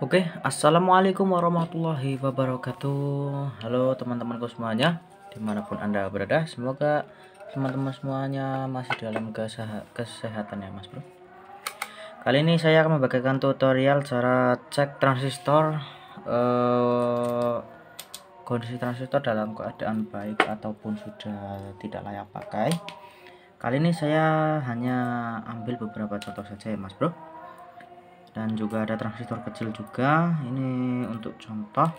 Oke, assalamualaikum warahmatullahi wabarakatuh. Halo teman-temanku semuanya, dimanapun Anda berada. Semoga teman-teman semuanya masih dalam kesehatan ya, Mas Bro. Kali ini saya akan membagikan tutorial cara cek transistor, kondisi transistor dalam keadaan baik ataupun sudah tidak layak pakai. Kali ini saya hanya ambil beberapa contoh saja ya, Mas Bro. Dan juga ada transistor kecil juga, ini untuk contoh.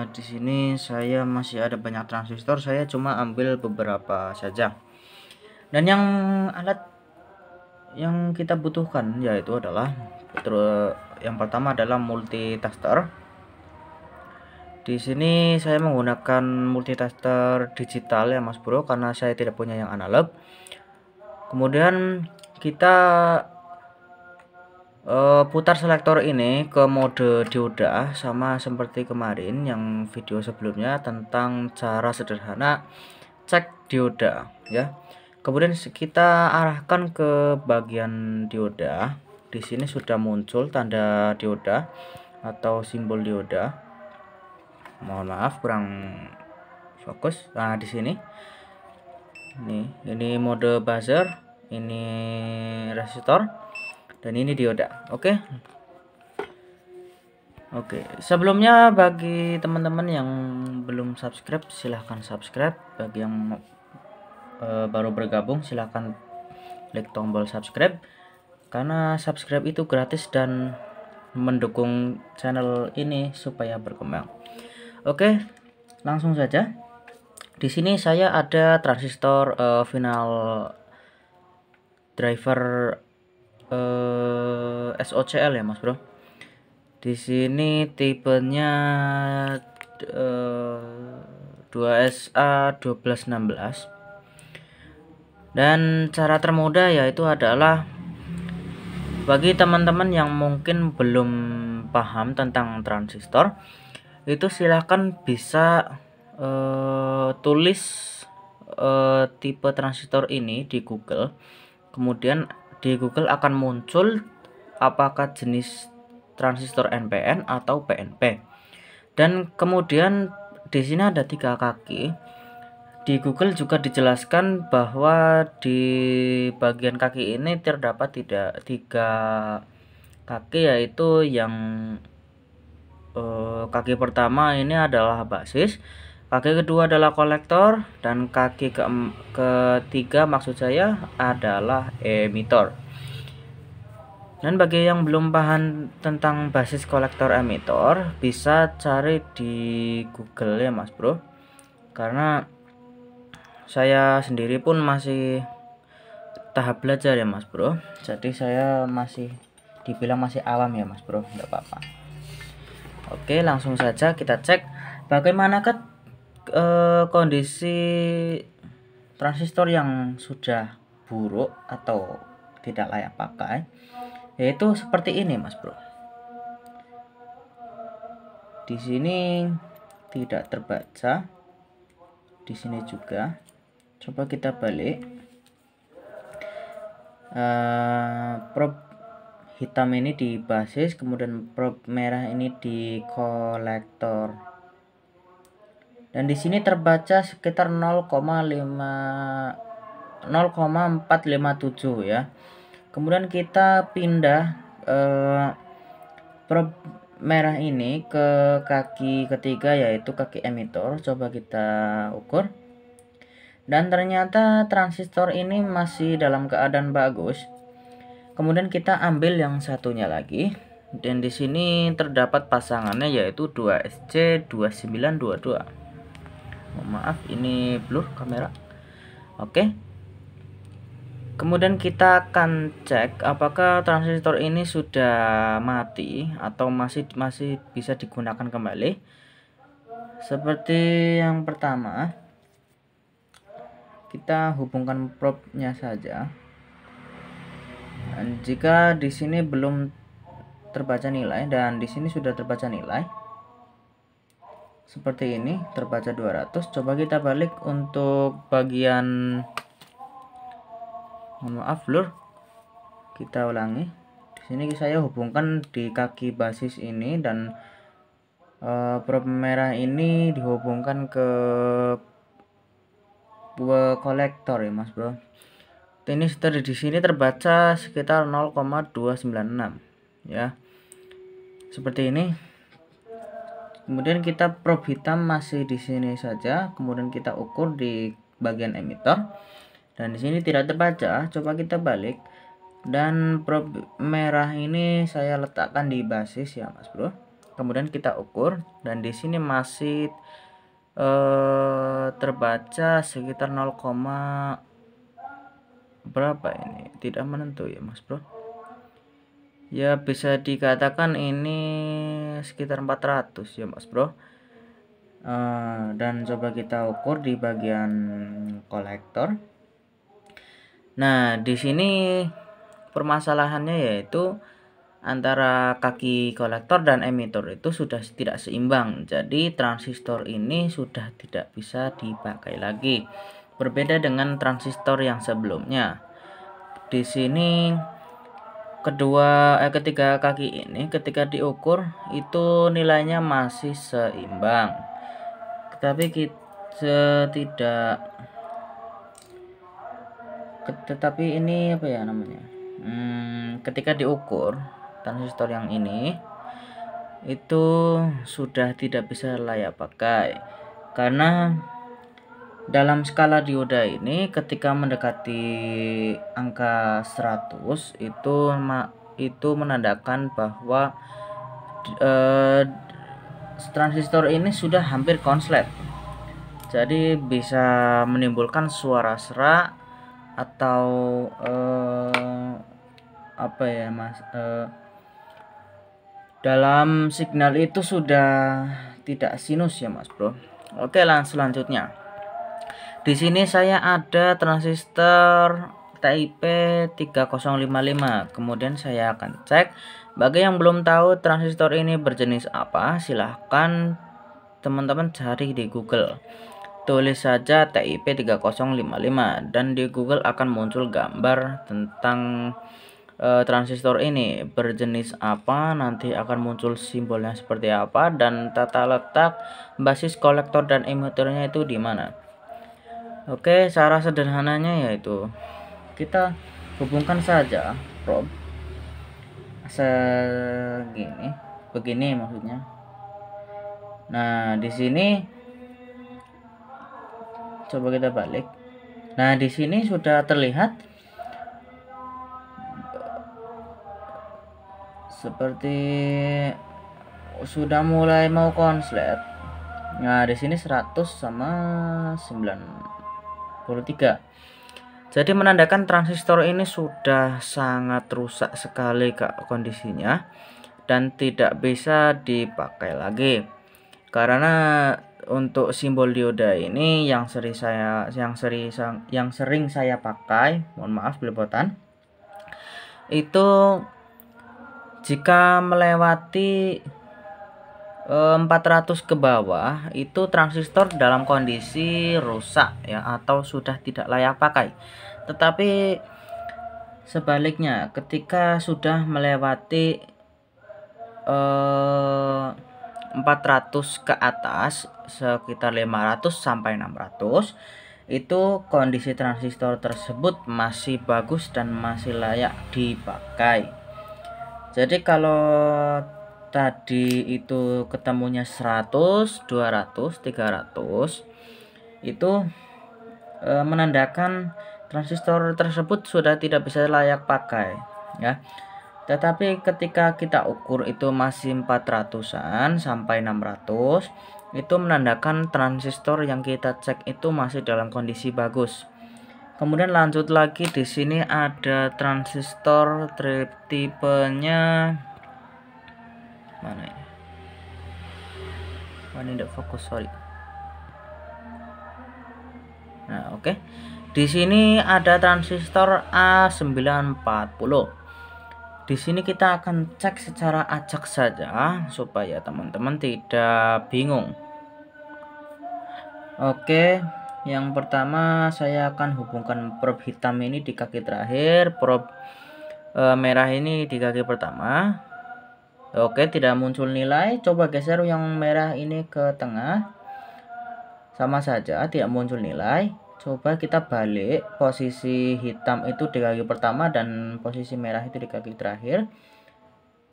Di sini saya masih ada banyak transistor, saya cuma ambil beberapa saja. Dan alat yang kita butuhkan yaitu adalah yang pertama adalah multitester. Di sini saya menggunakan multitester digital ya Mas Bro, karena saya tidak punya yang analog. Kemudian kita putar selektor ini ke mode dioda, sama seperti kemarin yang video sebelumnya tentang cara sederhana cek dioda ya. Kemudian kita arahkan ke bagian dioda. Di sini sudah muncul tanda dioda atau simbol dioda. Mohon maaf kurang fokus. Nah, di sini ini mode buzzer, ini resistor, dan ini dioda. Oke. Sebelumnya bagi teman-teman yang belum subscribe, silahkan subscribe. Bagi yang baru bergabung, silahkan klik tombol subscribe, karena subscribe itu gratis dan mendukung channel ini supaya berkembang. Oke, langsung saja. Di sini saya ada transistor final driver SOCL ya Mas Bro. Di sini tipenya 2SA1216. Dan cara termudah yaitu adalah bagi teman-teman yang mungkin belum paham tentang transistor, itu silahkan bisa tulis tipe transistor ini di Google. Kemudian di Google akan muncul apakah jenis transistor NPN atau PNP. Dan kemudian di sini ada 3 kaki. Di Google juga dijelaskan bahwa di bagian kaki ini terdapat 3 kaki, yaitu yang kaki pertama ini adalah basis, kaki kedua adalah kolektor, dan kaki ketiga maksud saya adalah emitor. Dan bagi yang belum paham tentang basis, kolektor, emitor, bisa cari di Google ya Mas Bro, karena saya sendiri pun masih tahap belajar ya Mas Bro, jadi saya masih dibilang masih awam ya Mas Bro, enggak apa-apa. Oke, langsung saja kita cek bagaimanakah kondisi transistor yang sudah buruk atau tidak layak pakai, yaitu seperti ini Mas Bro. Di sini tidak terbaca, di sini juga. Coba kita balik. Probe hitam ini di basis, kemudian probe merah ini di kolektor. Dan di sini terbaca sekitar 0,457 ya. Kemudian kita pindah probe merah ini ke kaki ketiga, yaitu kaki emitor. Coba kita ukur. Dan ternyata transistor ini masih dalam keadaan bagus. Kemudian kita ambil yang satunya lagi, dan di sini terdapat pasangannya yaitu 2SC2922. Maaf, ini blur kamera. Oke. Kemudian kita akan cek apakah transistor ini sudah mati atau masih bisa digunakan kembali. Seperti yang pertama, kita hubungkan probe-nya saja. Dan jika di sini belum terbaca nilai dan di sini sudah terbaca nilai seperti ini, terbaca 200. Coba kita balik untuk bagian, mohon maaf blur, kita ulangi. Di Di sini saya hubungkan di kaki basis ini, dan probe merah ini dihubungkan ke kolektor ya Mas Bro. Ini di sini terbaca sekitar 0,296 ya. Seperti ini. Kemudian kita probe hitam masih di sini saja, kemudian kita ukur di bagian emitor. Dan di sini tidak terbaca, coba kita balik. Dan probe merah ini saya letakkan di basis ya Mas Bro. Kemudian kita ukur, dan di sini masih terbaca sekitar 0, berapa ini, tidak menentu ya Mas Bro. Ya bisa dikatakan ini sekitar 400 ya Mas Bro. Dan coba kita ukur di bagian kolektor. Nah, di sini permasalahannya yaitu antara kaki kolektor dan emitor itu sudah tidak seimbang. Jadi transistor ini sudah tidak bisa dipakai lagi. Berbeda dengan transistor yang sebelumnya. Di sini ketiga kaki ini ketika diukur itu nilainya masih seimbang. Tetapi ini apa ya namanya? Ketika diukur transistor yang ini itu sudah tidak bisa layak pakai, karena dalam skala dioda ini ketika mendekati angka 100 itu menandakan bahwa transistor ini sudah hampir konslet. Jadi bisa menimbulkan suara serak atau apa ya Mas, dalam signal itu sudah tidak sinus ya Mas Bro. Oke, selanjutnya di sini saya ada transistor TIP 3055. Kemudian saya akan cek. Bagi yang belum tahu transistor ini berjenis apa, silahkan teman-teman cari di Google. Tulis saja TIP 3055 dan di Google akan muncul gambar tentang transistor ini berjenis apa, nanti akan muncul simbolnya seperti apa, dan tata letak basis kolektor dan emitornya itu di mana. Oke, cara sederhananya yaitu kita hubungkan saja probe begini maksudnya. Nah, di sini coba kita balik. Nah, di sini sudah terlihat seperti sudah mulai mau konslet. Nah, di sini 100 sama 93. Jadi menandakan transistor ini sudah sangat rusak sekali kondisinya dan tidak bisa dipakai lagi. Karena untuk simbol dioda ini yang sering saya pakai, mohon maaf belepotan, itu jika melewati 400 ke bawah itu transistor dalam kondisi rusak ya, atau sudah tidak layak pakai. Tetapi sebaliknya ketika sudah melewati 400 ke atas sekitar 500 sampai 600 itu kondisi transistor tersebut masih bagus dan masih layak dipakai. Jadi kalau tadi itu ketemunya 100, 200, 300 itu menandakan transistor tersebut sudah tidak bisa layak pakai ya. Tetapi ketika kita ukur itu masih 400-an sampai 600, itu menandakan transistor yang kita cek itu masih dalam kondisi bagus. Kemudian lanjut lagi, di sini ada transistor tipenya mana ya? Ini tidak fokus, sorry. Nah, oke. Di sini ada transistor A940. Di sini kita akan cek secara acak saja supaya teman-teman tidak bingung. Oke, yang pertama saya akan hubungkan probe hitam ini di kaki terakhir, probe merah ini di kaki pertama. Oke, tidak muncul nilai. Coba geser yang merah ini ke tengah. Sama saja, tidak muncul nilai. Coba kita balik, posisi hitam itu di kaki pertama dan posisi merah itu di kaki terakhir.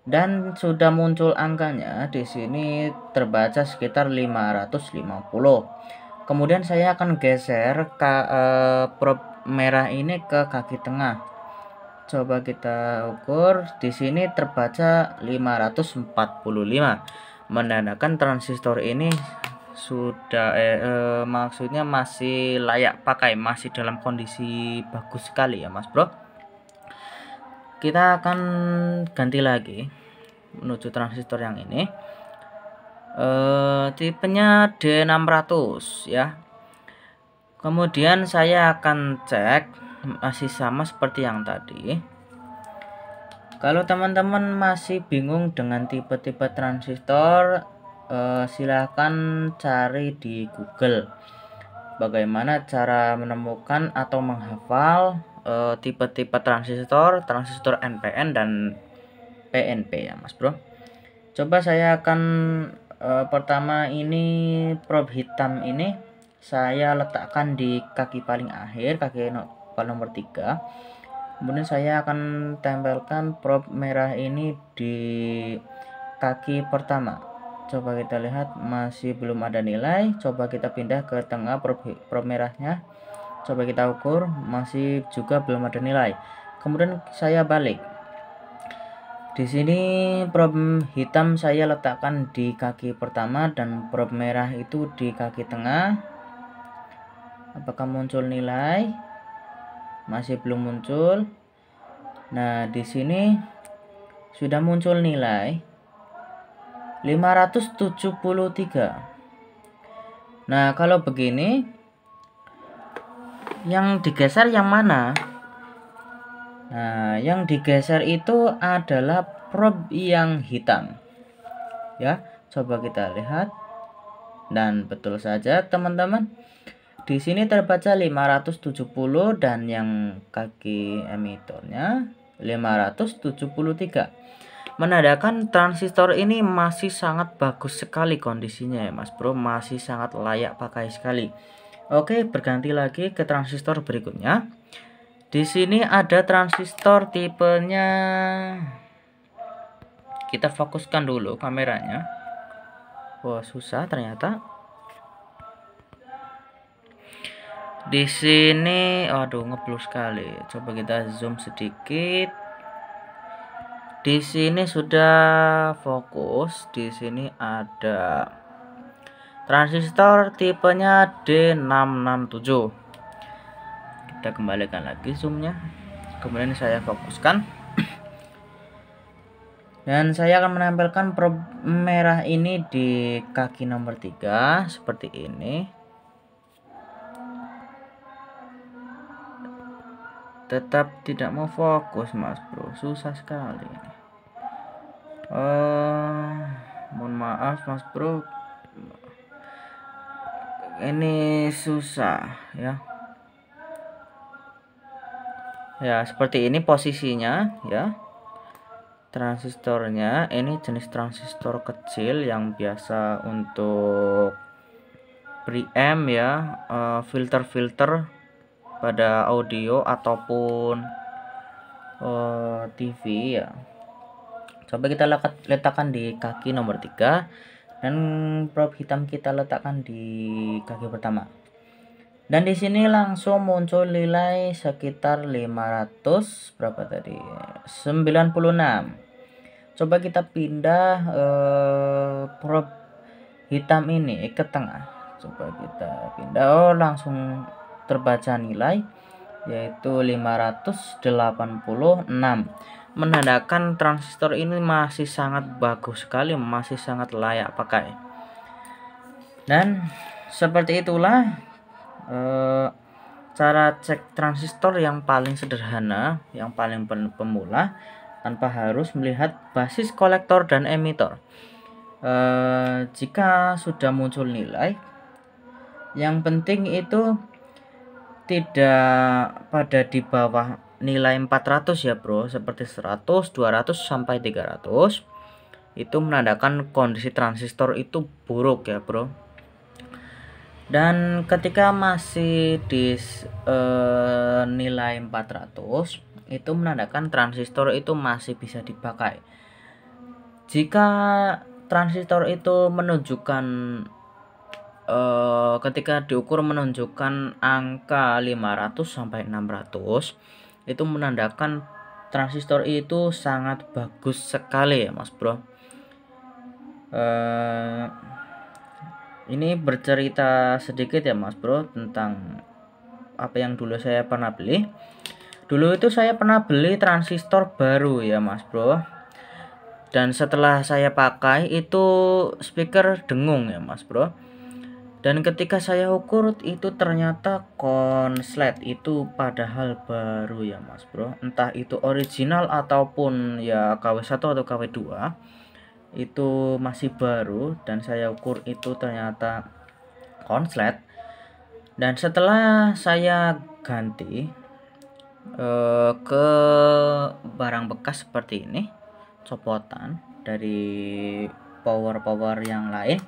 Dan sudah muncul angkanya. Di sini terbaca sekitar 550. Kemudian saya akan geser prop merah ini ke kaki tengah. Coba kita ukur, di sini terbaca 545, menandakan transistor ini sudah maksudnya masih layak pakai, masih dalam kondisi bagus sekali ya Mas Bro. Kita akan ganti lagi menuju transistor yang ini, tipenya D600 ya. Kemudian saya akan cek masih sama seperti yang tadi. Kalau teman-teman masih bingung dengan tipe-tipe transistor, silahkan cari di Google bagaimana cara menemukan atau menghafal tipe-tipe transistor NPN dan PNP ya Mas Bro. Coba saya akan pertama ini probe hitam ini saya letakkan di kaki paling akhir, kaki nomor 3. Kemudian saya akan tempelkan probe merah ini di kaki pertama. Coba kita lihat masih belum ada nilai. Coba kita pindah ke tengah probe merahnya. Coba kita ukur, masih juga belum ada nilai. Kemudian saya balik. Di sini probe hitam saya letakkan di kaki pertama dan probe merah itu di kaki tengah. Apakah muncul nilai? Masih belum muncul. Nah, di sini sudah muncul nilai 573. Nah, kalau begini yang digeser yang mana? Nah, yang digeser itu adalah probe yang hitam. Ya, coba kita lihat. Dan betul saja, teman-teman. Di sini terbaca 570 dan yang kaki emitornya 573. Menandakan transistor ini masih sangat bagus sekali kondisinya ya Mas Bro, masih sangat layak pakai sekali. Oke, berganti lagi ke transistor berikutnya. Di sini ada transistor tipenya, kita fokuskan dulu kameranya. Wah, susah ternyata. Di sini, aduh ngeblur sekali. Coba kita zoom sedikit. Di sini sudah fokus. Di sini ada transistor tipenya D667. Kita kembalikan lagi zoomnya. Kemudian saya fokuskan. Dan saya akan menempelkan probe merah ini di kaki nomor 3 seperti ini. Tetap tidak mau fokus Mas Bro, susah sekali. Mohon maaf Mas Bro, ini susah ya. Ya, seperti ini posisinya ya. Transistornya ini jenis transistor kecil yang biasa untuk preamp ya, filter-filter pada audio ataupun TV ya. Coba kita letakkan di kaki nomor 3 dan probe hitam kita letakkan di kaki pertama. Dan di sini langsung muncul nilai sekitar 500 berapa tadi? 96. Coba kita pindah probe hitam ini ke tengah. Coba kita pindah. Oh, langsung terbaca nilai yaitu 586, menandakan transistor ini masih sangat bagus sekali, masih sangat layak pakai. Dan seperti itulah cara cek transistor yang paling sederhana, yang paling pemula, tanpa harus melihat basis kolektor dan emitor. Jika sudah muncul nilai, yang penting itu tidak pada di bawah nilai 400 ya bro, seperti 100, 200 sampai 300, itu menandakan kondisi transistor itu buruk ya bro. Dan ketika masih di nilai 400, itu menandakan transistor itu masih bisa dipakai. Jika transistor itu menunjukkan ketika diukur menunjukkan angka 500 sampai 600, itu menandakan transistor itu sangat bagus sekali ya mas bro. Ini bercerita sedikit ya mas bro tentang apa yang dulu saya pernah beli. Dulu itu saya pernah beli transistor baru ya mas bro, dan setelah saya pakai itu speaker dengung ya mas bro. Dan ketika saya ukur itu ternyata konslet itu padahal baru ya mas bro, entah itu original ataupun ya KW1 atau KW2, itu masih baru. Dan saya ukur itu ternyata konslet. Dan setelah saya ganti ke barang bekas seperti ini, copotan dari power yang lain,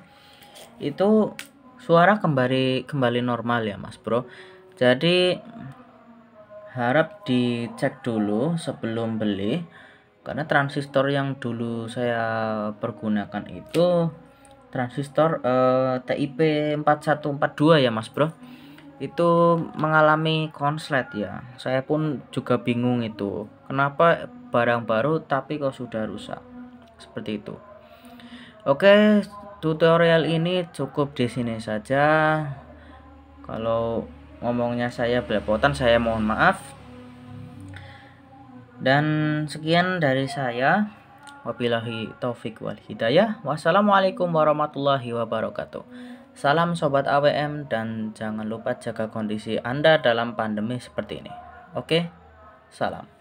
itu suara kembali normal ya mas bro. Jadi harap dicek dulu sebelum beli, karena transistor yang dulu saya pergunakan itu transistor TIP 4142 ya mas bro, itu mengalami konslet ya. Saya pun juga bingung itu kenapa barang baru tapi kok sudah rusak seperti itu. Oke, tutorial ini cukup di sini saja. Kalau ngomongnya saya belepotan, saya mohon maaf. Dan sekian dari saya. Wabillahi taufik wal hidayah. Wassalamualaikum warahmatullahi wabarakatuh. Salam sobat AWM, dan jangan lupa jaga kondisi Anda dalam pandemi seperti ini. Oke, salam.